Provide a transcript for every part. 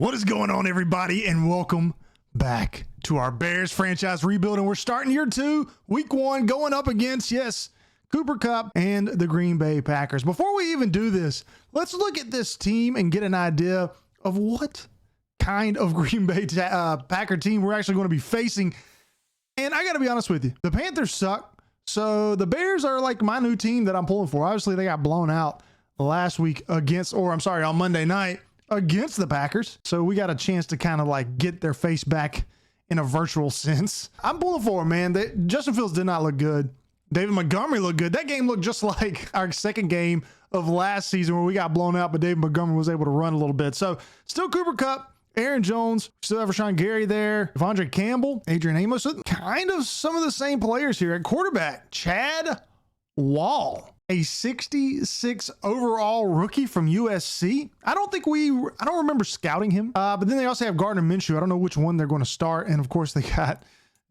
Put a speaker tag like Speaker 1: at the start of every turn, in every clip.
Speaker 1: What is going on, everybody, and welcome back to our Bears franchise rebuild. And we're starting year 2, week 1, going up against, yes, Cooper Kupp and the Green Bay Packers. Before we even do this, let's look at this team and get an idea of what kind of Green Bay Packer team we're actually going to be facing. And I got to be honest with you, the Panthers suck. So the Bears are like my new team that I'm pulling for. Obviously, they got blown out last week on Monday night against the Packers. So we got a chance to kind of like get their face back in a virtual sense. I'm pulling for them, man. Justin Fields did not look good. David Montgomery looked good. That game looked just like our second game of last season where we got blown out, but David Montgomery was able to run a little bit. So still Cooper Kupp, Aaron Jones, still have Rashawn Gary there, Devondre Campbell, Adrian Amos. So kind of some of the same players here. At quarterback, Chad Wall, a 66 overall rookie from USC. I don't remember scouting him. But then they also have Gardner Minshew. I don't know which one they're going to start. And of course they got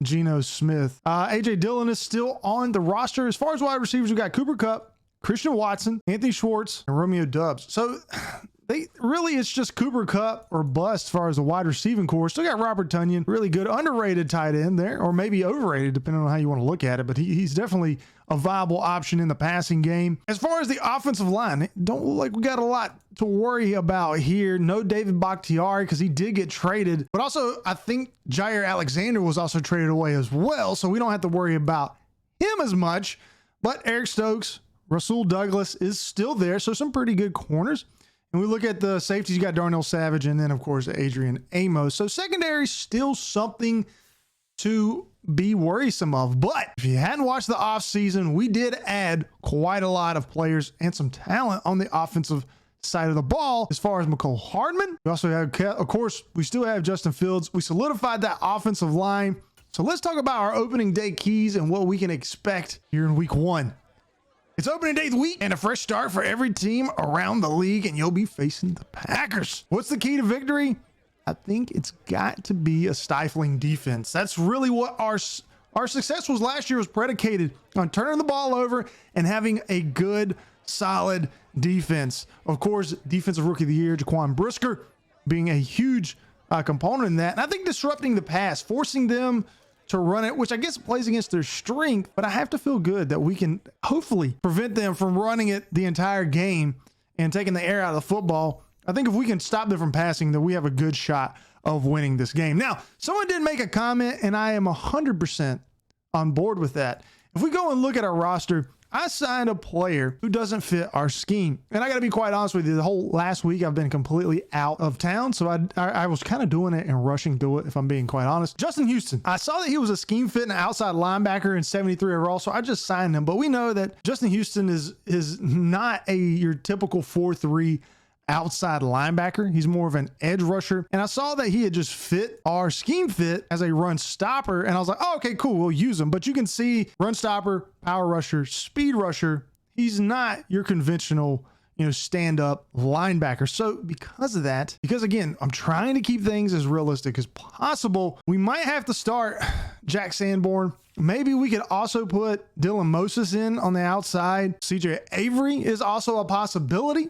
Speaker 1: Geno Smith. AJ Dillon is still on the roster. As far as wide receivers, we got Cooper Kupp, Christian Watson, Anthony Schwartz, and Romeo Doubs. So it's just Cooper Kupp or bust as far as the wide receiving core. Still got Robert Tonyan, really good underrated tight end there, or maybe overrated depending on how you want to look at it, but he's definitely a viable option in the passing game. As far as the offensive line, don't look like we got a lot to worry about here. No David Bakhtiari because he did get traded, but also I think Jair Alexander was also traded away as well, so we don't have to worry about him as much. But Eric Stokes, Rasul Douglas is still there, so some pretty good corners. And we look at the safeties, you got Darnell Savage, and then, of course, Adrian Amos. So secondary still something to be worrisome of. But if you hadn't watched the offseason, we did add quite a lot of players and some talent on the offensive side of the ball. As far as McCole Hardman, we also have, of course, we still have Justin Fields. We solidified that offensive line. So let's talk about our opening day keys and what we can expect here in week 1. It's opening day week and a fresh start for every team around the league, and you'll be facing the Packers. What's the key to victory? I think it's got to be a stifling defense. That's really what our success was last year, was predicated on turning the ball over and having a good, solid defense. Of course, Defensive Rookie of the Year, Jaquan Brisker, being a huge component in that. And I think disrupting the pass, forcing them to run it, which I guess plays against their strength, but I have to feel good that we can hopefully prevent them from running it the entire game and taking the air out of the football. I think if we can stop them from passing, then we have a good shot of winning this game. Now, someone did make a comment, and I am 100% on board with that. If we go and look at our roster, I signed a player who doesn't fit our scheme. And I got to be quite honest with you, the whole last week I've been completely out of town. So I was kind of doing it and rushing through it, if I'm being quite honest. Justin Houston, I saw that he was a scheme fit and outside linebacker in 73 overall, so I just signed him. But we know that Justin Houston is not your typical 4-3 outside linebacker. He's more of an edge rusher. And I saw that he had just fit our scheme fit as a run stopper. And I was like, oh, okay, cool, we'll use him. But you can see run stopper, power rusher, speed rusher. He's not your conventional, stand-up linebacker. So because of that, because again, I'm trying to keep things as realistic as possible, we might have to start Jack Sanborn. Maybe we could also put Dylan Moses in on the outside. CJ Avery is also a possibility.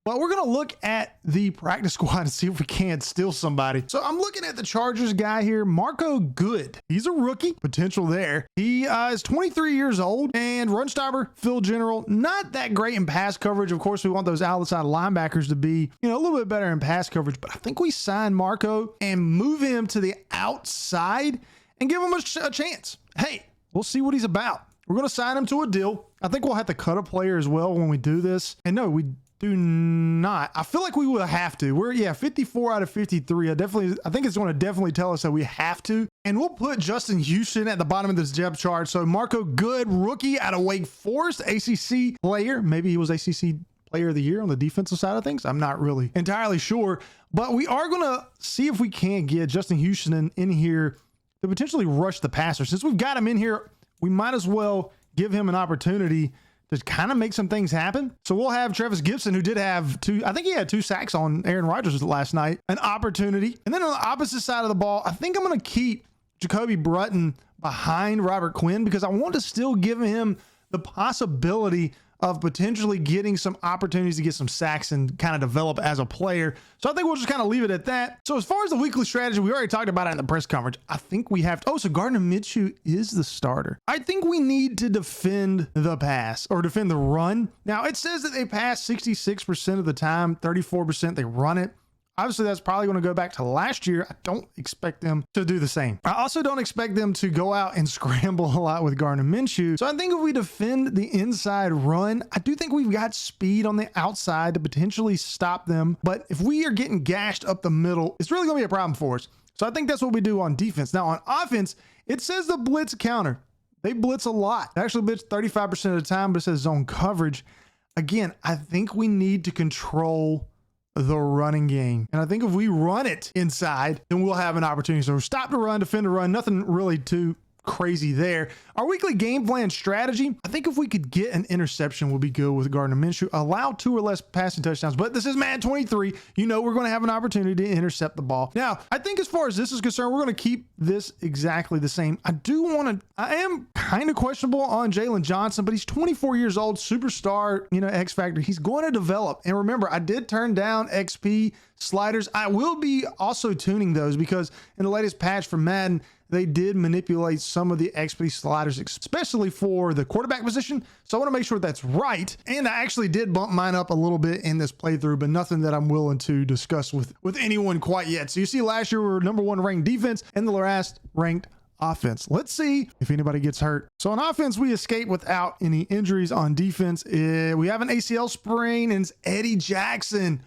Speaker 1: But we're going to look at the practice squad and see if we can't steal somebody. So I'm looking at the Chargers guy here, Marco Good. He's a rookie, potential there. He is 23 years old and run stopper, field general, not that great in pass coverage. Of course, we want those outside linebackers to be, a little bit better in pass coverage. But I think we sign Marco and move him to the outside and give him a chance. Hey, we'll see what he's about. We're going to sign him to a deal. I think we'll have to cut a player as well when we do this. And no, we do not. I feel like we will have to. We're 54 out of 53. I think it's going to definitely tell us that we have to. And we'll put Justin Houston at the bottom of this depth chart. So Marco Good, rookie out of Wake Forest, ACC player. Maybe he was ACC player of the year on the defensive side of things. I'm not really entirely sure, but we are going to see if we can't get Justin Houston in here to potentially rush the passer. Since we've got him in here, we might as well give him an opportunity to kind of make some things happen. So we'll have Travis Gibson, who did have I think he had 2 sacks on Aaron Rodgers last night, an opportunity. And then on the opposite side of the ball, I think I'm going to keep Jacoby Brutton behind Robert Quinn because I want to still give him the possibility of potentially getting some opportunities to get some sacks and kind of develop as a player. So I think we'll just kind of leave it at that. So as far as the weekly strategy, we already talked about it in the press conference. I think we have to, oh, so Gardner Minshew is the starter. I think we need to defend the pass or defend the run. Now it says that they pass 66% of the time, 34% they run it. Obviously, that's probably going to go back to last year. I don't expect them to do the same. I also don't expect them to go out and scramble a lot with Gardner Minshew. So I think if we defend the inside run, I do think we've got speed on the outside to potentially stop them. But if we are getting gashed up the middle, it's really going to be a problem for us. So I think that's what we do on defense. Now on offense, it says the blitz counter. They blitz a lot. They actually blitz 35% of the time, but it says zone coverage. Again, I think we need to control the running game. And I think if we run it inside, then we'll have an opportunity. So stop the run, defend the run, nothing really too crazy there. Our weekly game plan strategy, I think if we could get an interception would be good with Gardner Minshew. Allow 2 or less passing touchdowns. But this is Madden 23. You know we're going to have an opportunity to intercept the ball. Now, I think as far as this is concerned, we're going to keep this exactly the same. I am kind of questionable on Jaylen Johnson, but he's 24 years old, superstar, X Factor. He's going to develop. And remember, I did turn down XP sliders. I will be also tuning those because in the latest patch for Madden, they did manipulate some of the XP sliders, especially for the quarterback position. So I want to make sure that's right. And I actually did bump mine up a little bit in this playthrough, but nothing that I'm willing to discuss with anyone quite yet. So you see last year we were #1 ranked defense and the last ranked offense. Let's see if anybody gets hurt. So on offense, we escape without any injuries. On defense, we have an ACL sprain and it's Eddie Jackson.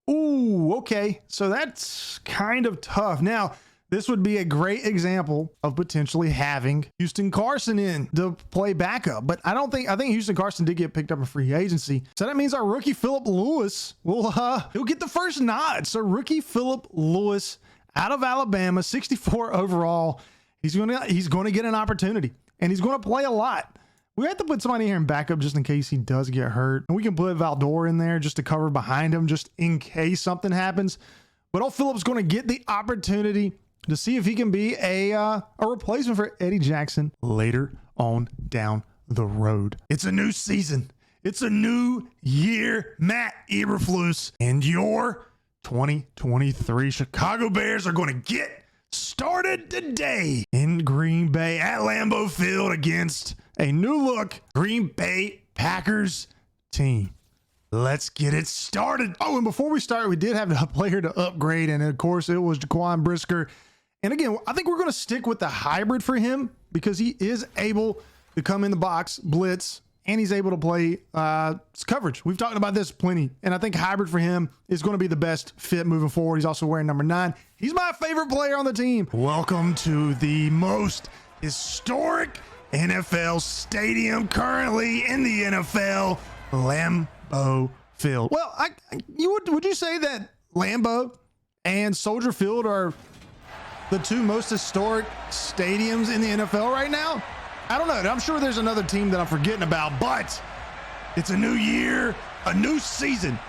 Speaker 1: Ooh, okay. So that's kind of tough. Now, this would be a great example of potentially having Houston Carson in to play backup. But I think Houston Carson did get picked up in free agency. So that means our rookie Phillip Lewis he'll get the first nod. So rookie Phillip Lewis out of Alabama, 64 overall. He's going to get an opportunity and he's going to play a lot. We have to put somebody here in backup just in case he does get hurt. And we can put Valdor in there just to cover behind him just in case something happens. But old Phillip's going to get the opportunity to see if he can be a replacement for Eddie Jackson later on down the road. It's a new season. It's a new year, Matt Eberflus, and your 2023 Chicago Bears are going to get started today in Green Bay at Lambeau Field against a new look Green Bay Packers team. Let's get it started. Oh, and before we start, we did have a player to upgrade, and of course, it was Jaquan Brisker. And again, I think we're going to stick with the hybrid for him because he is able to come in the box, blitz, and he's able to play coverage. We've talked about this plenty, and I think hybrid for him is going to be the best fit moving forward. He's also wearing number 9. He's my favorite player on the team. Welcome to the most historic NFL stadium currently in the NFL, Lambeau Field. Well, would you say that Lambeau and Soldier Field are the 2 most historic stadiums in the NFL right now? I don't know. I'm sure there's another team that I'm forgetting about, but it's a new year, a new season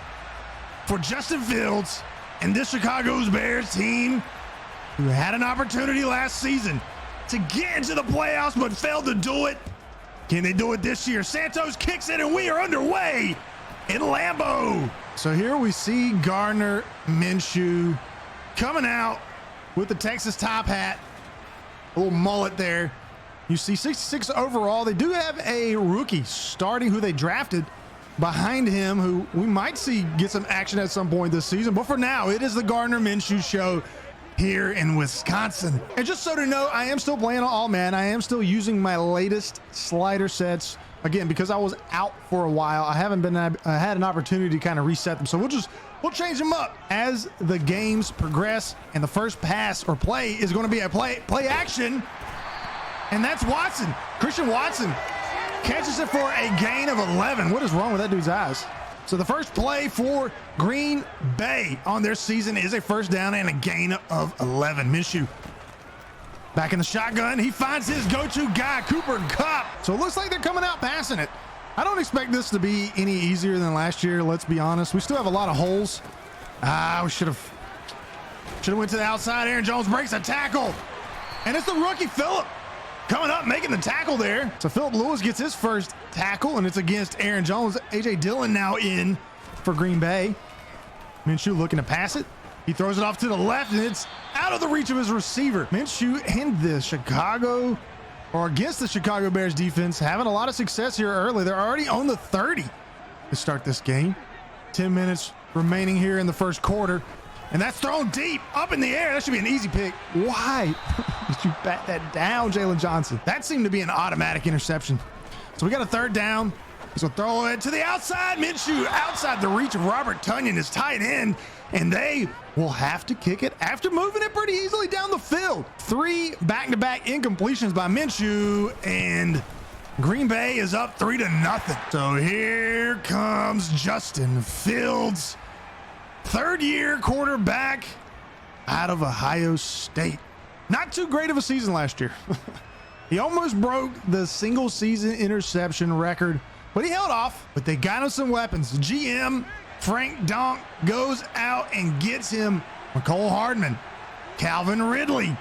Speaker 1: for Justin Fields and this Chicago Bears team who had an opportunity last season to get into the playoffs but failed to do it. Can they do it this year? Santos kicks it and we are underway in Lambeau. So here we see Gardner Minshew coming out with the Texas top hat, a little mullet there. You see 66 overall. They do have a rookie starting who they drafted behind him who we might see get some action at some point this season. But for now, it is the Gardner Minshew show here in Wisconsin. And just so to know, I am still playing on All Man. I am still using my latest slider sets. Again, because I was out for a while, I haven't been had an opportunity to kind of reset them. So we'll change them up as the games progress. And the first pass or play is going to be a play action. And that's Watson. Christian Watson catches it for a gain of 11. What is wrong with that dude's eyes? So the first play for Green Bay on their season is a first down and a gain of 11. Minshew back in the shotgun. He finds his go-to guy, Cooper Kupp. So it looks like they're coming out passing it. I don't expect this to be any easier than last year. Let's be honest. We still have a lot of holes. We should have went to the outside. Aaron Jones breaks a tackle. And it's the rookie Phillip coming up, making the tackle there. So Philip Lewis gets his first tackle, and it's against Aaron Jones. A.J. Dillon now in for Green Bay. Minshew looking to pass it. He throws it off to the left, and it's out of the reach of his receiver. Minshew and the Chicago, or against the Chicago Bears defense, having a lot of success here early. They're already on the 30 to start this game. 10 minutes remaining here in the first quarter. And that's thrown deep, up in the air. That should be an easy pick. Why did you bat that down, Jaylen Johnson? That seemed to be an automatic interception. So we got a third down. He's gonna throw it to the outside. Minshew outside the reach of Robert Tonyan, his tight end, and they will have to kick it after moving it pretty easily down the field. 3 back-to-back incompletions by Minshew, and Green Bay is up 3-0. So here comes Justin Fields, third-year quarterback out of Ohio State. Not too great of a season last year. He almost broke the single-season interception record, but he held off. But they got him some weapons. GM Frank Donk goes out and gets him McCole Hardman, Calvin Ridley,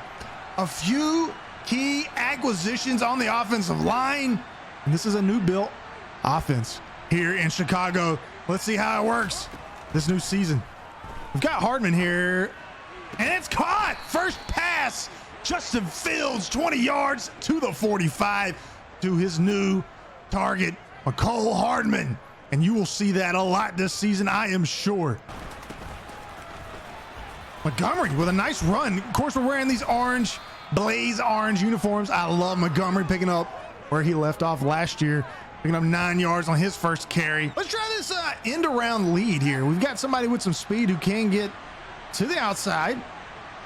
Speaker 1: a few key acquisitions on the offensive line, and this is a new built offense here in Chicago. Let's see how it works this new season. We've got Hardman here, and it's caught. First pass, Justin Fields, 20 yards to the 45 to his new target, McCole Hardman. And you will see that a lot this season, I am sure. Montgomery with a nice run. Of course, we're wearing these orange, blaze orange uniforms. I love Montgomery picking up where he left off last year, picking up 9 yards on his first carry. Let's try this end around lead here. We've got somebody with some speed who can get to the outside.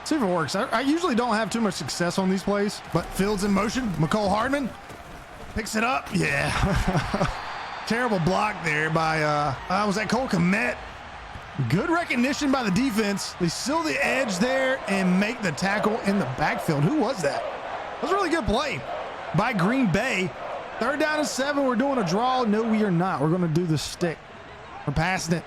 Speaker 1: See if it works. I usually don't have too much success on these plays, but Fields in motion. McCole Hardman picks it up. Yeah. Terrible block there by, was that Cole Kmet? Good recognition by the defense. They seal the edge there and make the tackle in the backfield. Who was that? That was a really good play by Green Bay. 3rd down and 7. We're doing a draw. No, we are not. We're going to do the stick. We're passing it.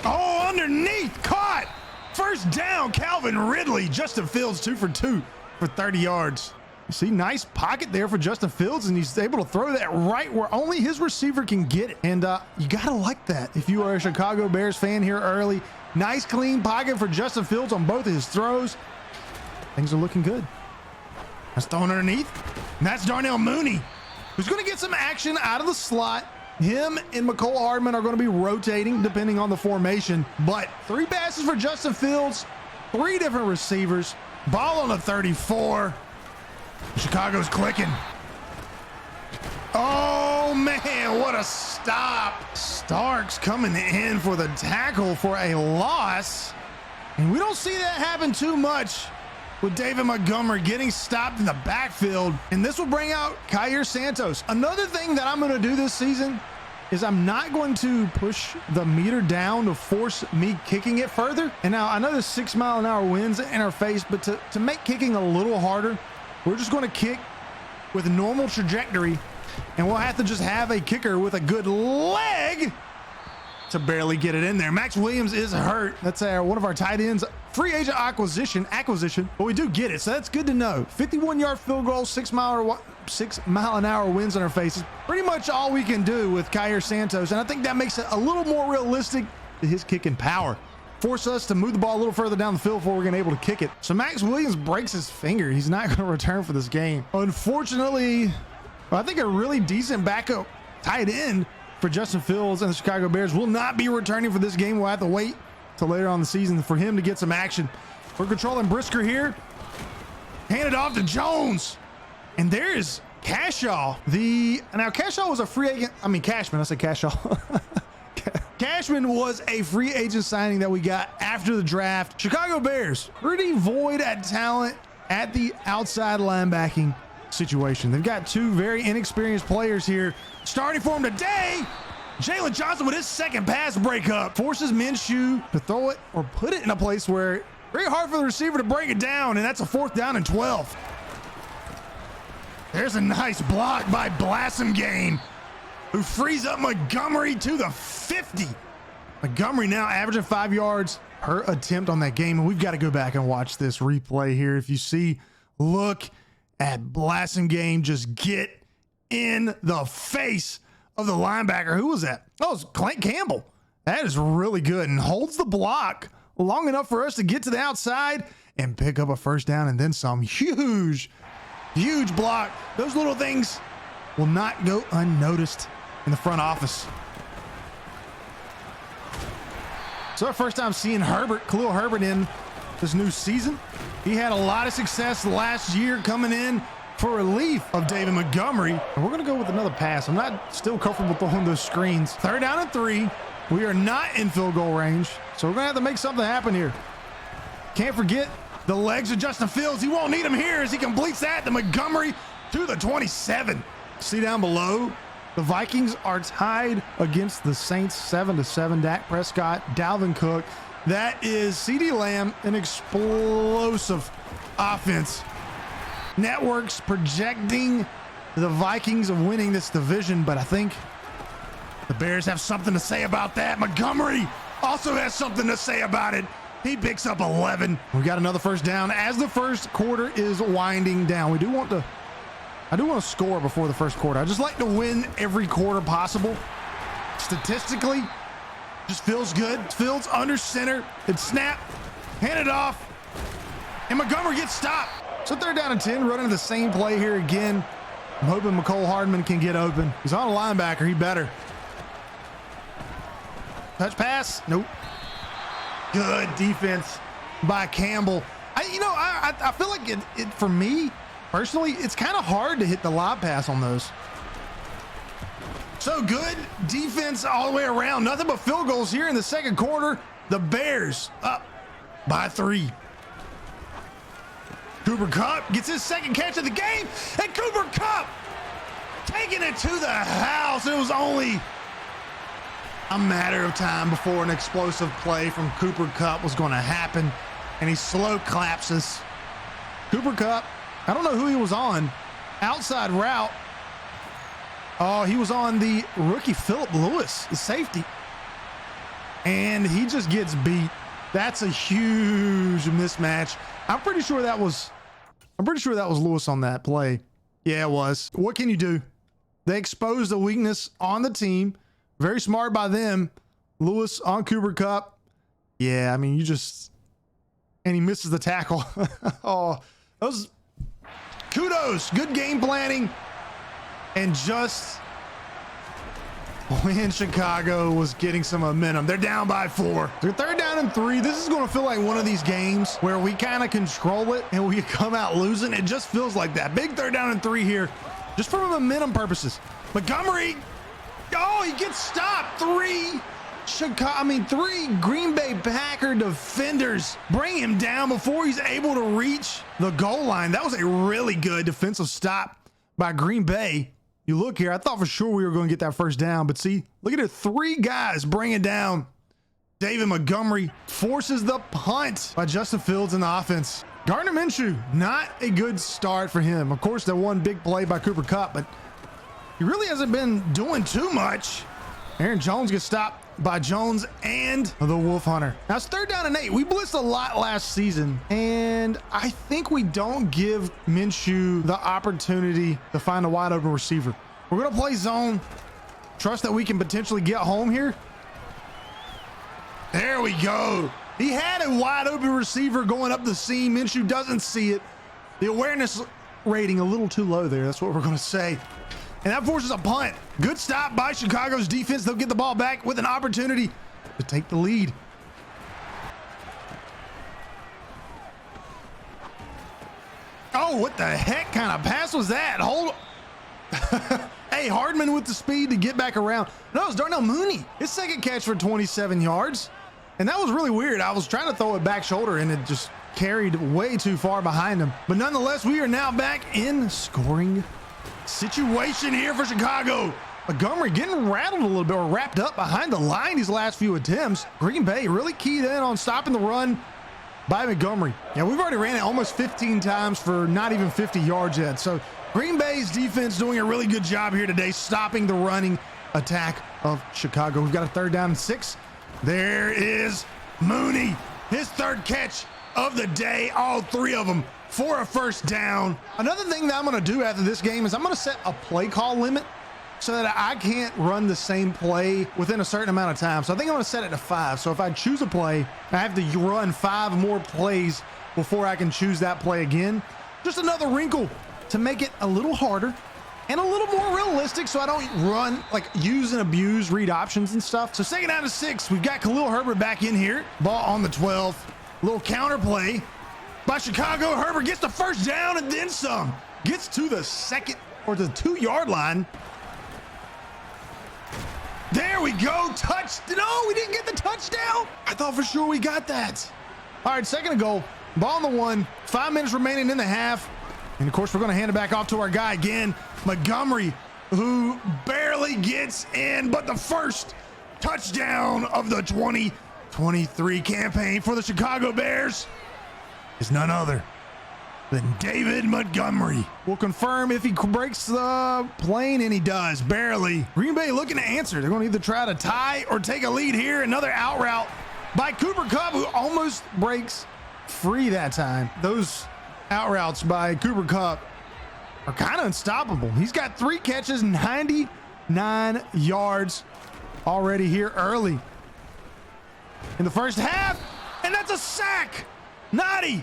Speaker 1: Oh, underneath. Caught. First down, Calvin Ridley. Justin Fields 2 for 2 for 30 yards. You see, nice pocket there for Justin Fields, and he's able to throw that right where only his receiver can get it. And you got to like that if you are a Chicago Bears fan here early. Nice, clean pocket for Justin Fields on both of his throws. Things are looking good. That's thrown underneath. And that's Darnell Mooney, who's going to get some action out of the slot. Him and McCole Hardman are going to be rotating depending on the formation. But 3 passes for Justin Fields, 3 different receivers. Ball on the 34. Chicago's clicking. Oh, man, what a stop. Starks coming in for the tackle for a loss. And we don't see that happen too much with David Montgomery getting stopped in the backfield. And this will bring out Kair Santos. Another thing that I'm going to do this season is I'm not going to push the meter down to force me kicking it further. And now I know the 6-mile-an-hour winds in our face, but to make kicking a little harder, we're just going to kick with a normal trajectory, and we'll have to just have a kicker with a good leg to barely get it in there. Max Williams is hurt. That's one of our tight ends. Free agent acquisition, but we do get it, so that's good to know. 51-yard field goal, 6-mile-an-hour winds on our faces. Pretty much all we can do with Kair Santos, and I think that makes it a little more realistic to his kicking power. Force us to move the ball a little further down the field before we're going to be able to kick it. So Max Williams breaks his finger. He's not going to return for this game. Unfortunately, I think a really decent backup tight end for Justin Fields and the Chicago Bears will not be returning for this game. We'll have to wait till later on in the season for him to get some action. We're controlling Brisker here. Hand it off to Jones. And there's Cashaw. Now Cashaw was a free agent. I mean, Cashman. I said Cashaw. Cashman was a free agent signing that we got after the draft. Chicago Bears, pretty void at talent at the outside linebacking situation. They've got 2 very inexperienced players here. Starting for him today, Jaylen Johnson with his second pass breakup forces Minshew to throw it or put it in a place where very hard for the receiver to break it down, and that's a 4th down and 12. There's a nice block by Blasingame, who frees up Montgomery to the 50. Montgomery now averaging 5 yards per attempt on that game. And we've got to go back and watch this replay here. If you see, look That blasting game just get in the face of the linebacker. Who was that? Oh, it was Clint Campbell. That is really good and holds the block long enough for us to get to the outside and pick up a first down and then some. Huge block. Those little things will not go unnoticed in the front office. So our first time seeing Khalil Herbert in this new season. He had a lot of success last year coming in for relief of David Montgomery. And we're going to go with another pass. I'm not still comfortable throwing those screens. 3rd down and 3. We are not in field goal range, so we're going to have to make something happen here. Can't forget the legs of Justin Fields. He won't need them here as he completes that to Montgomery to the 27. See down below, the Vikings are tied against the Saints 7-7. Dak Prescott, Dalvin Cook. That is CeeDee Lamb, an explosive offense. Networks projecting the Vikings of winning this division, but I think the Bears have something to say about that. Montgomery also has something to say about it. He picks up 11. We got another first down as the first quarter is winding down. I do want to score before the first quarter. I just like to win every quarter possible. Statistically, just feels good. Fields under center. It's snap, hand it off, and Montgomery gets stopped. So 3rd down and 10, running the same play here again. I'm hoping McCole Hardman can get open. He's on a linebacker. He better. Touch pass. Nope. Good defense by Campbell. I feel like it for me personally, it's kind of hard to hit the lob pass on those. So good defense all the way around. Nothing but field goals here in the second quarter. The Bears up by 3. Cooper Kupp gets his second catch of the game, and Cooper Kupp taking it to the house. It was only a matter of time before an explosive play from Cooper Kupp was going to happen, and he slow collapses. Cooper Kupp, I don't know who he was on. Outside route. Oh, he was on the rookie Phillip Lewis, the safety. And he just gets beat. That's a huge mismatch. I'm pretty sure that was Lewis on that play. Yeah, it was. What can you do? They exposed a weakness on the team. Very smart by them. Lewis on Cooper Kupp. Yeah, I mean, and he misses the tackle. Oh, those kudos. Good game planning. And just when Chicago was getting some momentum, they're down by 4. They're 3rd down and 3. This is going to feel like one of these games where we kind of control it and we come out losing. It just feels like that. Big 3rd down and 3 here, just for momentum purposes. Montgomery, oh, he gets stopped. 3 Green Bay Packer defenders bring him down before he's able to reach the goal line. That was a really good defensive stop by Green Bay. You look here, I thought for sure we were going to get that first down, but see, look at it. 3 guys bringing down David Montgomery. Forces the punt by Justin Fields in the offense. Gardner Minshew, not a good start for him. Of course, that one big play by Cooper Kupp, but he really hasn't been doing too much. Aaron Jones gets stopped by Jones and the Wolf Hunter. Now it's 3rd down and 8. We blitzed a lot last season, and I think we don't give Minshew the opportunity to find a wide open receiver. We're going to play zone. Trust that we can potentially get home here. There we go. He had a wide open receiver going up the seam. Minshew doesn't see it. The awareness rating a little too low there. That's what we're going to say. And that forces a punt. Good stop by Chicago's defense. They'll get the ball back with an opportunity to take the lead. Oh, what the heck kind of pass was that? Hold on. Hey, Hardman with the speed to get back around. No, it was Darnell Mooney. His second catch for 27 yards. And that was really weird. I was trying to throw it back shoulder and it just carried way too far behind him. But nonetheless, we are now back in scoring situation here for Chicago. Montgomery getting rattled a little bit, or wrapped up behind the line these last few attempts. Green Bay really keyed in on stopping the run by Montgomery. Yeah, we've already ran it almost 15 times for not even 50 yards yet. So Green Bay's defense doing a really good job here today, stopping the running attack of Chicago. We've got a 3rd down and 6. There is Mooney, his 3rd catch of the day, all 3 of them for a first down. Another thing that I'm going to do after this game is I'm going to set a play call limit so that I can't run the same play within a certain amount of time. So I think I'm going to set it to 5. So if I choose a play, I have to run 5 more plays before I can choose that play again. Just another wrinkle to make it a little harder and a little more realistic, so I don't run, like, use and abuse read options and stuff. So 2nd down and 6, we've got Khalil Herbert back in here. Ball on the 12. Little counter play by Chicago. Herbert gets the first down and then some. Gets to the 2nd or the 2-yard line. There we go. Touch. No, we didn't get the touchdown. I thought for sure we got that. All right, 2nd and goal. Ball on the 1. 5 minutes remaining in the half. And of course, we're going to hand it back off to our guy again, Montgomery, who barely gets in, but the first touchdown of the 2023 campaign for the Chicago Bears is none other than David Montgomery. We'll confirm if he breaks the plane, and he does, barely. Green Bay looking to answer. They're going to either try to tie or take a lead here. Another out route by Cooper Kupp, who almost breaks free that time. Those out routes by Cooper Kupp are kind of unstoppable. He's got 3 catches, 99 yards already here early in the first half, and that's a sack. Naughty.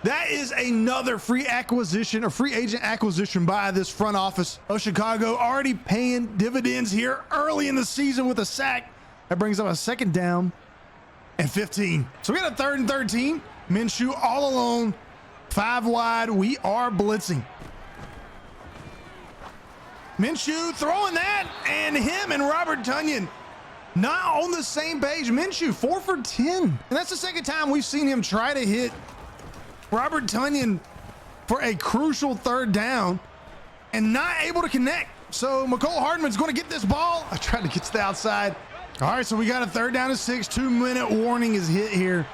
Speaker 1: That is another free acquisition, or free agent acquisition by this front office of Chicago, already paying dividends here early in the season with a sack. That brings up a 2nd down and 15. So we got a 3rd and 13. Minshew all alone, 5 wide. We are blitzing. Minshew throwing that, and him and Robert Tonyan not on the same page. Minshew 4 for 10. And that's the 2nd time we've seen him try to hit Robert Tonyan for a crucial 3rd down and not able to connect. So McCole Hardman's going to get this ball. I tried to get to the outside. All right, so we got a 3rd down and 6. 2-minute warning is hit here.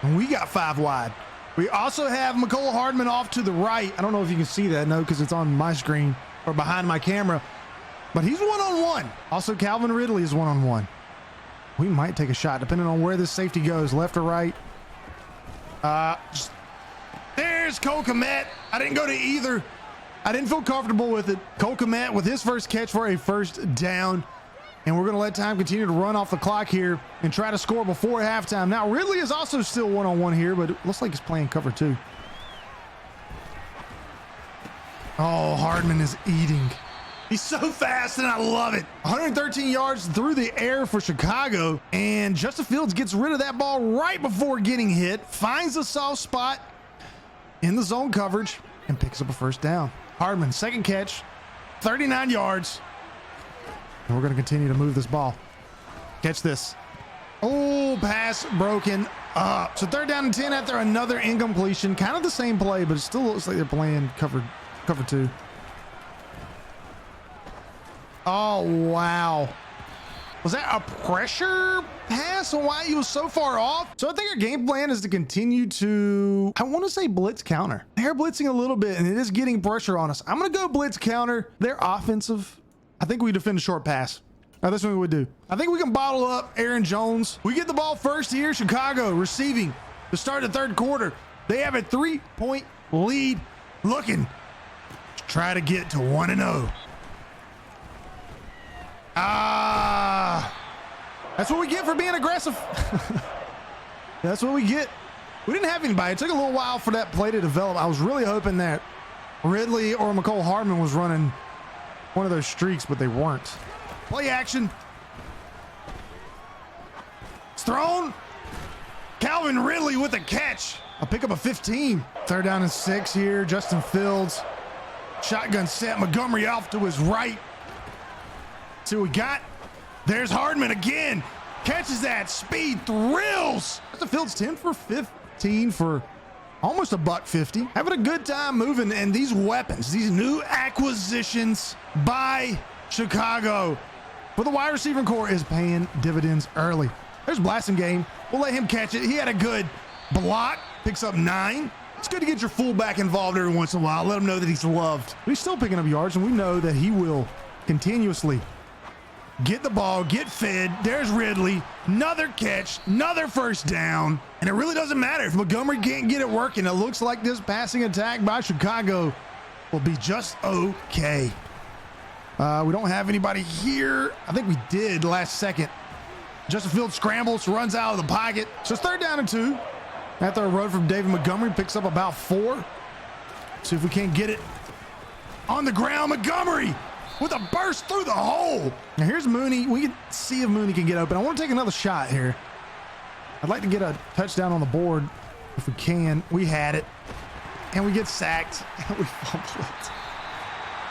Speaker 1: And we got 5 wide. We also have McCole Hardman off to the right. I don't know if you can see that, no, because it's on my screen or behind my camera. But he's 1-on-1. Also, Calvin Ridley is 1-on-1. We might take a shot, depending on where this safety goes, left or right. There's Cole Kmet. I didn't go to either. I didn't feel comfortable with it. Cole Kmet with his first catch for a first down. And we're going to let time continue to run off the clock here and try to score before halftime. Now, Ridley is also still 1-on-1 here, but it looks like he's playing cover 2. Oh, Hardman is eating. He's so fast, and I love it. 113 yards through the air for Chicago, and Justin Fields gets rid of that ball right before getting hit, finds a soft spot in the zone coverage, and picks up a first down. Hardman, 2nd catch, 39 yards. And we're going to continue to move this ball. Catch this. Oh, pass broken up. So 3rd down and 10 after another incompletion. Kind of the same play, but it still looks like they're playing cover 2. Oh, wow. Was that a pressure pass on why he was so far off? So I think our game plan is to continue to, I want to say blitz counter. They're blitzing a little bit, and it is getting pressure on us. I'm going to go blitz counter. They're offensive. I think we defend a short pass. That's what we would do. I think we can bottle up Aaron Jones. We get the ball first here. Chicago receiving to start the 3rd quarter. They have a 3-point lead, looking to try to get to 1-0. That's what we get for being aggressive. That's what we get. We didn't have anybody. It took a little while for that play to develop. I was really hoping that Ridley or McCole Hardman was running one of those streaks, but they weren't. Play action. It's thrown. Calvin Ridley with a catch. I'll pick up a 15. 3rd down and 6 here. Justin Fields. Shotgun set. Montgomery off to his right. See what we got. There's Hardman again. Catches that. Speed thrills. Justin Fields 10 for 15 for almost a $150. Having a good time moving, and these weapons, these new acquisitions by Chicago for the wide receiver core is paying dividends early. There's Blasingame. We'll let him catch it. He had a good block. Picks up 9. It's good to get your fullback involved every once in a while. Let him know that he's loved. But he's still picking up yards, and we know that he will continuously get the ball, get fed. There's Ridley, another catch, another first down. And it really doesn't matter if Montgomery can't get it working. It looks like this passing attack by Chicago will be just okay. We don't have anybody here. I think we did last second. Justin Fields scrambles, runs out of the pocket. So it's 3rd down and 2. After a run from David Montgomery, picks up about 4. See if we can't get it on the ground. Montgomery with a burst through the hole. Now here's Mooney. We can see if Mooney can get open. I want to take another shot here. I'd like to get a touchdown on the board if we can. We had it. And we get sacked. And we fumble it.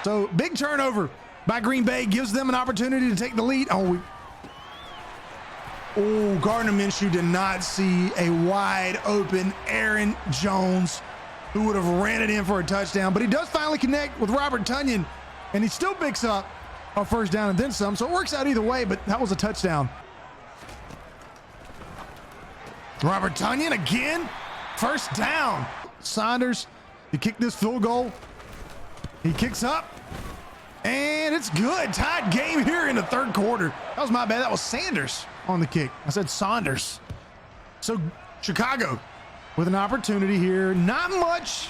Speaker 1: So big turnover by Green Bay gives them an opportunity to take the lead. Oh, Gardner Minshew did not see a wide open Aaron Jones who would have ran it in for a touchdown, but he does finally connect with Robert Tonyan, and he still picks up a first down and then some, so it works out either way, but that was a touchdown. Robert Tonyan again, first down. Saunders, he kicked this field goal. He kicks up, and it's good. Tied game here in the 3rd quarter. That was my bad. That was Sanders on the kick. I said Saunders. So Chicago with an opportunity here. Not much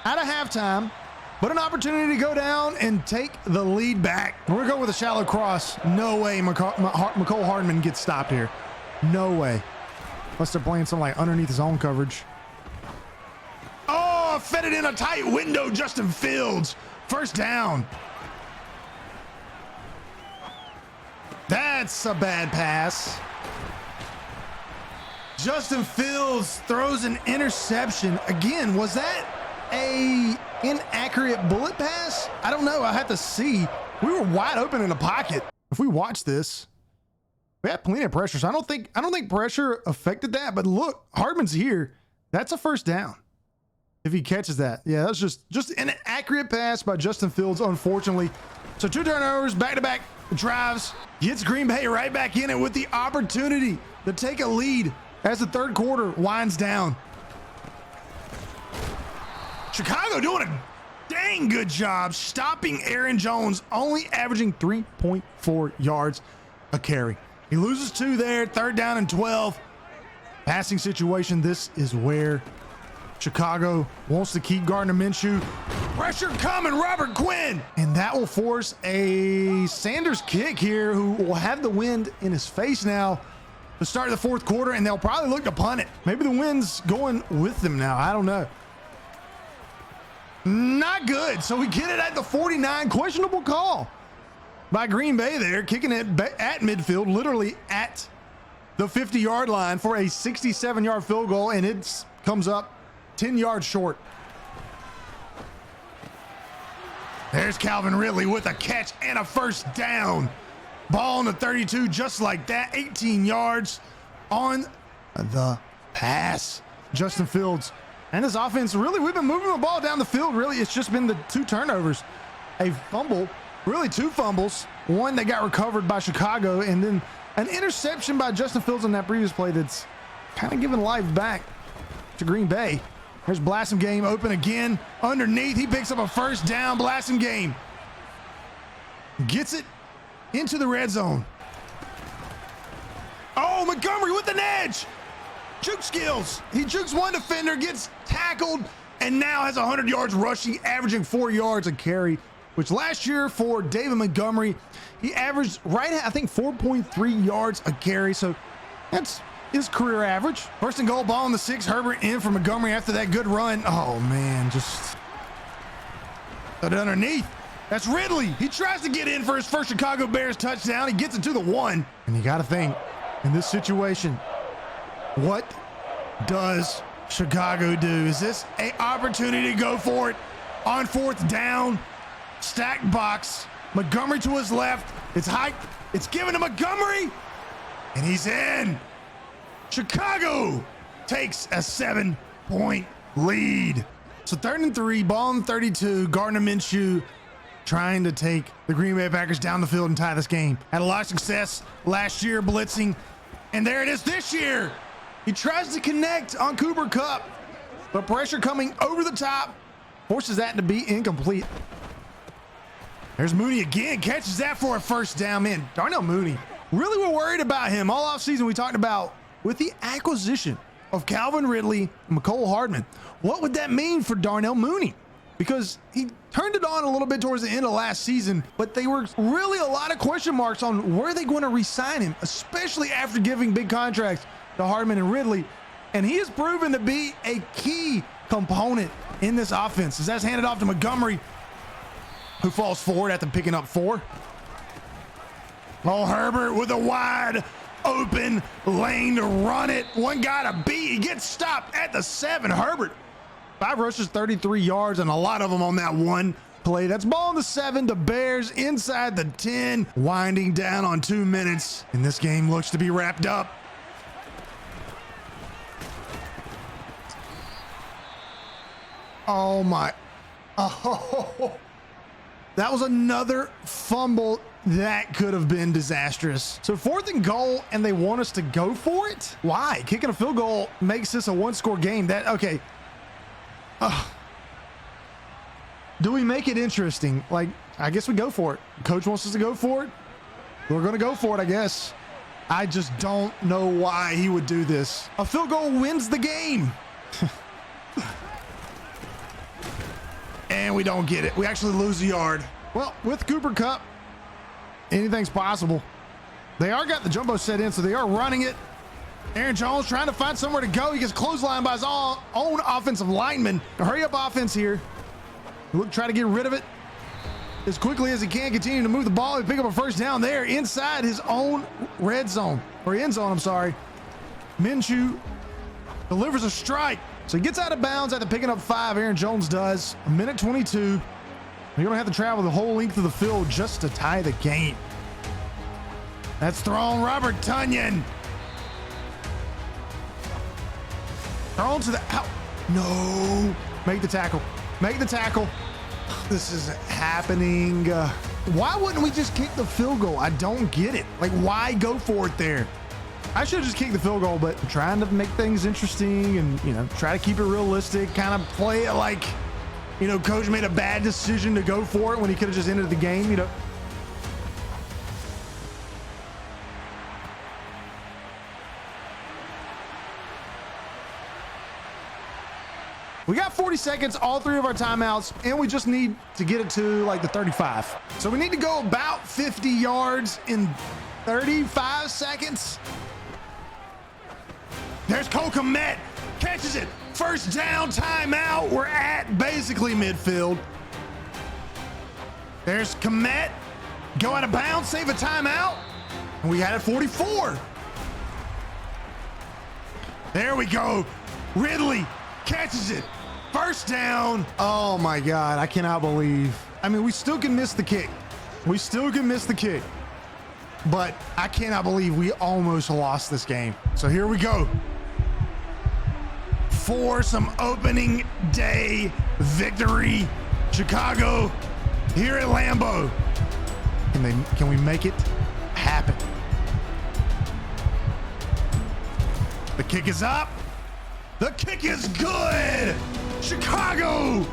Speaker 1: out of halftime, but an opportunity to go down and take the lead back. We're going to go with a shallow cross. No way McCole Hardman gets stopped here. No way. Unless they're playing something like underneath his own coverage. Oh, fed it in a tight window. Justin Fields. First down. That's a bad pass. Justin Fields throws an interception. Again, was that a inaccurate bullet pass? I don't know. I have to see. We were wide open in the pocket. If we watch this, we had plenty of pressure. So I don't think pressure affected that. But look, Hardman's here. That's a first down. If he catches that. Yeah, that's just an inaccurate pass by Justin Fields, unfortunately. So 2 turnovers, back-to-back drives. Gets Green Bay right back in it with the opportunity to take a lead as the 3rd quarter winds down. Chicago doing a dang good job stopping Aaron Jones, only averaging 3.4 yards a carry. He loses 2 there, 3rd down and 12. Passing situation, this is where Chicago wants to keep Gardner Minshew. Pressure coming, Robert Quinn. And that will force a Sanders kick here, who will have the wind in his face now to start the 4th quarter, and they'll probably look to punt it. Maybe the wind's going with them now. I don't know. Not good. So we get it at the 49. Questionable call by Green Bay there, kicking it at midfield, literally at the 50-yard line for a 67-yard field goal, and it comes up 10 yards short. There's Calvin Ridley with a catch and a first down. Ball on the 32, just like that. 18 yards on the pass. Justin Fields and his offense, really, we've been moving the ball down the field. Really, it's just been the 2 turnovers. A fumble, really 2 fumbles. One that got recovered by Chicago, and then an interception by Justin Fields on that previous play that's kind of giving life back to Green Bay. There's Blasingame open again. Underneath, he picks up a first down. Blasingame gets it into the red zone. Oh, Montgomery with an edge. Juke skills. He jukes one defender, gets tackled, and now has 100 yards rushing, averaging 4 yards a carry, which last year for David Montgomery, he averaged right at, I think, 4.3 yards a carry. So that's his career average. First and goal, ball on the 6. Herbert in for Montgomery after that good run. Oh, man, just put it underneath. That's Ridley. He tries to get in for his first Chicago Bears touchdown. He gets it to the 1. And you got to think, in this situation, what does Chicago do? Is this an opportunity to go for it on 4th down? Stacked box. Montgomery to his left. It's high. It's given to Montgomery. And he's in. Chicago takes a 7-point lead. So 3rd and 3, ball on 32. Gardner Minshew trying to take the Green Bay Packers down the field and tie this game. Had a lot of success last year blitzing. And there it is this year. He tries to connect on Cooper Kupp, but pressure coming over the top forces that to be incomplete. There's Mooney again, catches that for a first down. Man, Darnell Mooney, really were worried about him. All offseason we talked about with the acquisition of Calvin Ridley and Mecole Hardman. What would that mean for Darnell Mooney? Because he turned it on a little bit towards the end of last season, but they were really a lot of question marks on where they going to re-sign him, especially after giving big contracts to Hardman and Ridley. And he has proven to be a key component in this offense as that's handed off to Montgomery, who falls forward after picking up 4. Oh, Herbert with a wide open lane to run it. One guy to beat. He gets stopped at the 7. Herbert, 5 rushes, 33 yards, and a lot of them on that one play. That's ball on the 7. The Bears inside the 10, winding down on 2 minutes, and this game looks to be wrapped up. Oh my. Oh, that was another fumble that could have been disastrous. So 4th and goal, and they want us to go for it? Why? Kicking a field goal makes this a 1-score game. Okay. Do we make it interesting? Like, I guess we go for it. Coach wants us to go for it. We're going to go for it, I guess. I just don't know why he would do this. A field goal wins the game. And we don't get it. We actually lose a yard. Well, with Cooper Kupp, anything's possible. They are got the jumbo set in, so they are running it. Aaron Jones trying to find somewhere to go. He gets clotheslined by his own offensive lineman. A hurry up offense here. Look, try to get rid of it as quickly as he can. Continue to move the ball. He pick up a first down there inside his own red zone, or end zone, I'm sorry. Minshew delivers a strike. So he gets out of bounds after picking up 5. Aaron Jones does. 1:22. You're going to have to travel the whole length of the field just to tie the game. That's thrown. Robert Tonyan. Thrown to the out. No. Make the tackle. Make the tackle. This is happening. Why wouldn't we just kick the field goal? I don't get it. Like, why go for it there? I should have just kicked the field goal, but I'm trying to make things interesting and, you know, try to keep it realistic, kind of play it like, you know, coach made a bad decision to go for it when he could have just ended the game, you know. We got 40 seconds, all 3 of our timeouts, and we just need to get it to like the 35. So we need to go about 50 yards in 35 seconds. There's Cole Kmet, catches it. First down, timeout. We're at basically midfield. There's Kmet, go out of bounds, save a timeout. And we had it 44. There we go. Ridley catches it. First down. Oh my God, I cannot believe. I mean, we still can miss the kick. We still can miss the kick. But I cannot believe we almost lost this game. So here we go. For some opening day victory. Chicago here at Lambeau. Can we make it happen? The kick is up. The kick is good. Chicago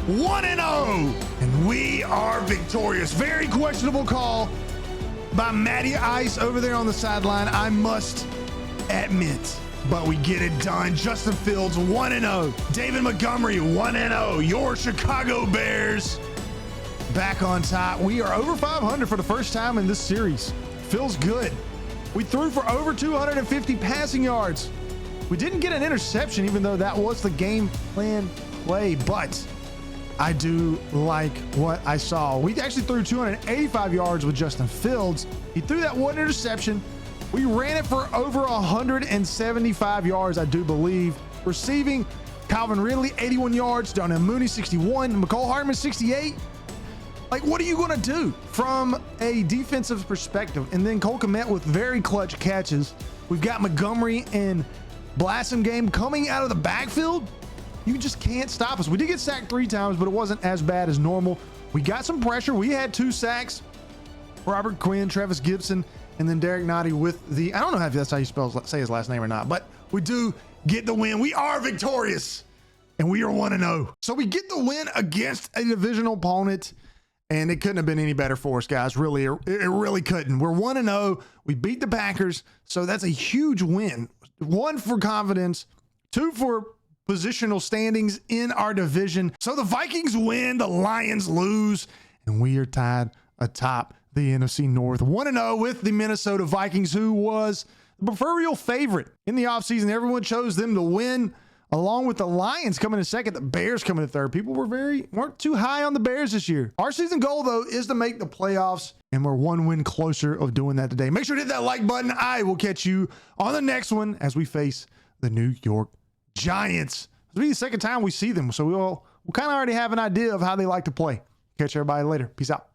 Speaker 1: 1-0. And we are victorious. Very questionable call by Matty Ice over there on the sideline, I must admit. But we get it done. Justin Fields 1-0. David Montgomery 1-0. Your Chicago Bears back on top. We are over 500 for the first time in this series. Feels good. We threw for over 250 passing yards. We didn't get an interception, even though that was the game plan play, but I do like what I saw. We actually threw 285 yards with Justin Fields. He threw that one interception. We ran it for over 175 yards, I do believe. Receiving, Calvin Ridley, 81 yards. Darnell Mooney, 61. Mecole Hardman, 68. Like, what are you going to do from a defensive perspective? And then Cole Kmet with very clutch catches. We've got Montgomery and Blasphemy game coming out of the backfield. You just can't stop us. We did get sacked 3 times, but it wasn't as bad as normal. We got some pressure. We had 2 sacks. Robert Quinn, Travis Gibson, and then Derek Nottie with the, I don't know if that's how you say his last name or not, but we do get the win. We are victorious, and we are 1-0. So we get the win against a divisional opponent, And it couldn't have been any better for us, guys. Really, it really couldn't. We're 1-0. We beat the Packers, so that's a huge win. 1 for confidence, 2 for positional standings in our division. So the Vikings win, the Lions lose, and we are tied atop the NFC North. 1-0 with the Minnesota Vikings, who was the proverbial favorite in the offseason. Everyone chose them to win, along with the Lions coming in second, the Bears coming in third. People weren't too high on the Bears this year. Our season goal, though, is to make the playoffs, and we're 1 win closer of doing that today. Make sure to hit that like button. I will catch you on the next one as we face the New York Giants. This will be the second time we see them, so we'll kind of already have an idea of how they like to play. Catch everybody later. Peace out.